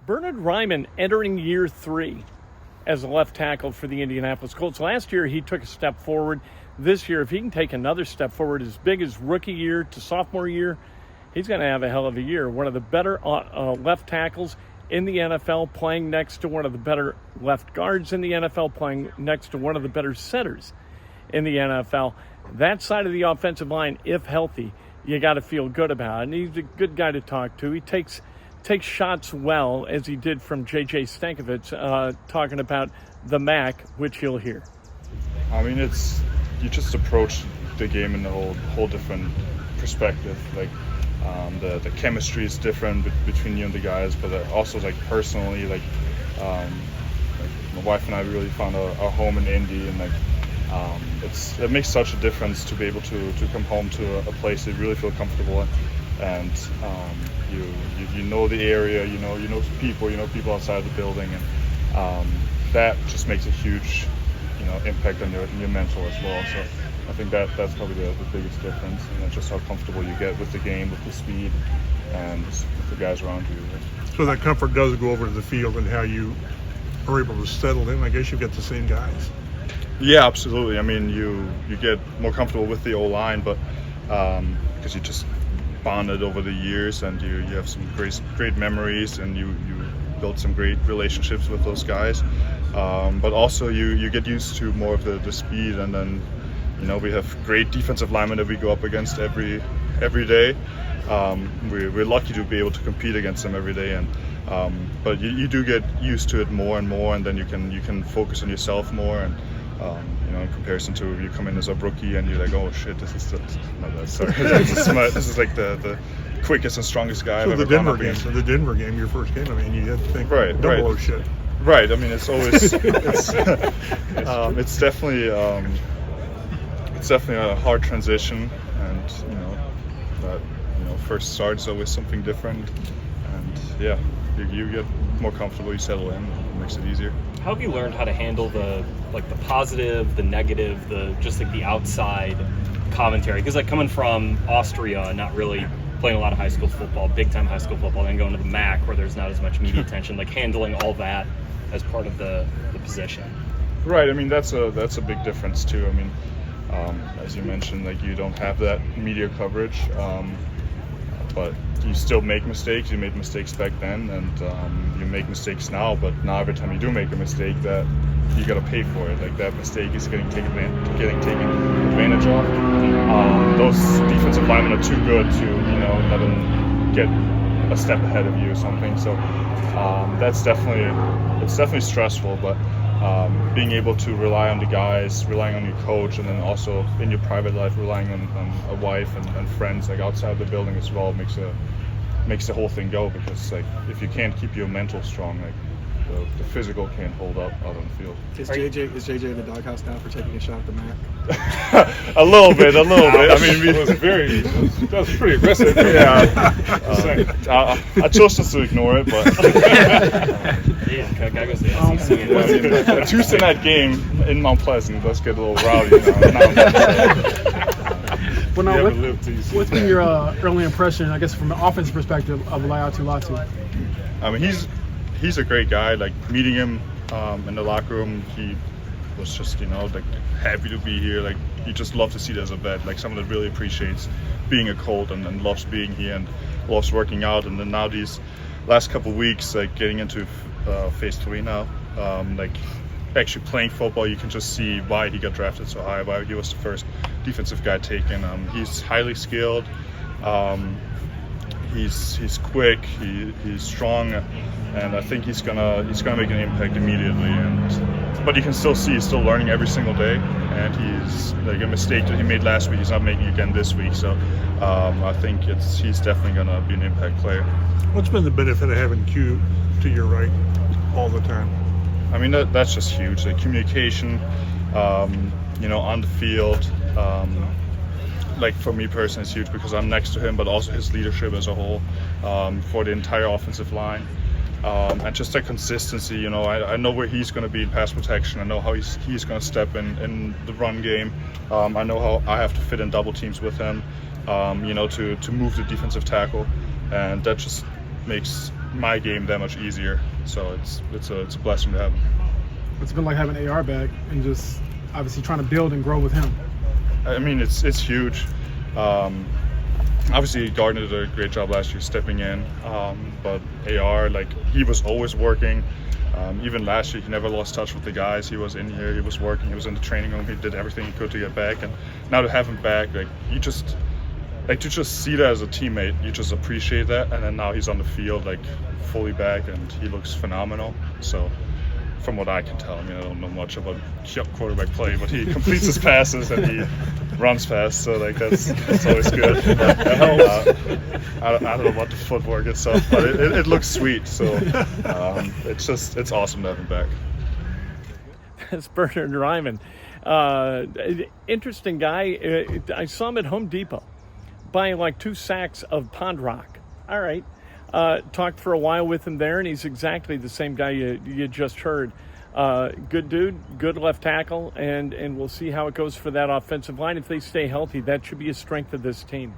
Bernhard Raimann entering year 3 as a left tackle for the Indianapolis Colts. Last year, he took a step forward. This year, if he can take another step forward as big as rookie year to sophomore year, he's going to have a hell of a year. One of the better left tackles in the NFL, playing next to one of the better left guards in the NFL, playing next to one of the better centers in the NFL. That side of the offensive line, if healthy, you got to feel good about it. And he's a good guy to talk to. He takes shots well, as he did from J.J. Stankovich, talking about the MAC, which you'll hear. I mean, you just approach the game in a whole different perspective. Like, the chemistry is different between you and the guys, but also like personally, like my wife and I really found our home in Indy, and like it makes such a difference to be able to come home to a place that you really feel comfortable in, and you know the area, you know people outside the building, and that just makes a huge impact on your mental as well. So I think that's probably the biggest difference, just how comfortable you get with the game, with the speed, and with the guys around you. So that comfort does go over to the field and how you are able to settle in. I guess you get the same guys. Yeah, absolutely. I mean, you get more comfortable with the O-line, but because you just bonded over the years, and you have some great memories, and you build some great relationships with those guys. But also you get used to more of the speed, and then we have great defensive linemen that we go up against every day. We're lucky to be able to compete against them every day, and but you do get used to it more and more, and then you can focus on yourself more, and in comparison to if you come in as a rookie and you're like, oh shit, this is like the quickest and strongest guy I've ever gone up against. So the Denver game, your first game, I mean, you had to think double shit. Right. I mean, it's always it's definitely a hard transition, and that first start is always something different, and yeah, you get more comfortable, you settle in, it makes it easier. How have you learned how to handle the positive, the negative, the outside commentary? Because coming from Austria, not really playing a lot of high school football, big time high school football, then going to the MAC where there's not as much media attention, handling all that as part of the position. Right. I mean, that's a big difference too. I mean, as you mentioned, you don't have that media coverage, but you still make mistakes. You made mistakes back then, and you make mistakes now. But now, every time you do make a mistake, that you got to pay for it. That mistake is getting taken advantage of. Those defensive linemen are too good to let them get a step ahead of you or something. So that's definitely stressful. But being able to rely on the guys, relying on your coach, and then also in your private life relying on a wife and friends outside the building as well makes the whole thing go, because if you can't keep your mental strong, the physical can't hold up out on the field. Is JJ in the doghouse now for taking a shot at the MAC? A little bit. I mean, that was pretty aggressive. Yeah. I chose not to ignore it, but a Tuesday night game in Mount Pleasant does get a little rowdy. Well, now, what's been your early impression, I guess, from an offense perspective, of Latu? I mean, he's a great guy. Meeting him in the locker room, he was just happy to be here. You just love to see it as a vet, someone that really appreciates being a Colt and loves being here and loves working out. And then now these last couple of weeks, getting into phase 3 now, actually playing football, you can just see why he got drafted so high, why he was the first defensive guy taken. He's highly skilled. He's quick. He's strong, and I think he's gonna make an impact immediately. But you can still see he's still learning every single day, and he's a mistake that he made last week, he's not making again this week. So I think he's definitely gonna be an impact player. What's been the benefit of having Q to your right all the time? I mean, that's just huge. Communication, on the field. For me personally, it's huge because I'm next to him, but also his leadership as a whole for the entire offensive line. And just that consistency, I know where he's going to be in pass protection. I know how he's going to step in the run game. I know how I have to fit in double teams with him, to move the defensive tackle. And that just makes my game that much easier. So it's a blessing to have him. It's been like having AR back and just obviously trying to build and grow with him. I mean, it's huge. Obviously, Gardner did a great job last year stepping in, but AR, like, he was always working. Even last year, he never lost touch with the guys. He was in here, he was working, he was in the training room, he did everything he could to get back. And now to have him back, like, you just, like, to just see that as a teammate, you just appreciate that. And then now he's on the field, like, fully back, and he looks phenomenal. So, from what I can tell, I mean, I don't know much about quarterback play, but he completes his passes and he runs fast, so like that's always good. But, I don't know about the footwork itself, but it looks sweet. So it's awesome to have him back. That's Bernhard Raimann. Interesting guy. I saw him at Home Depot buying like 2 sacks of Pond Rock. All right. Talked for a while with him there, and he's exactly the same guy you just heard. Good dude, good left tackle, and we'll see how it goes for that offensive line. If they stay healthy, that should be a strength of this team.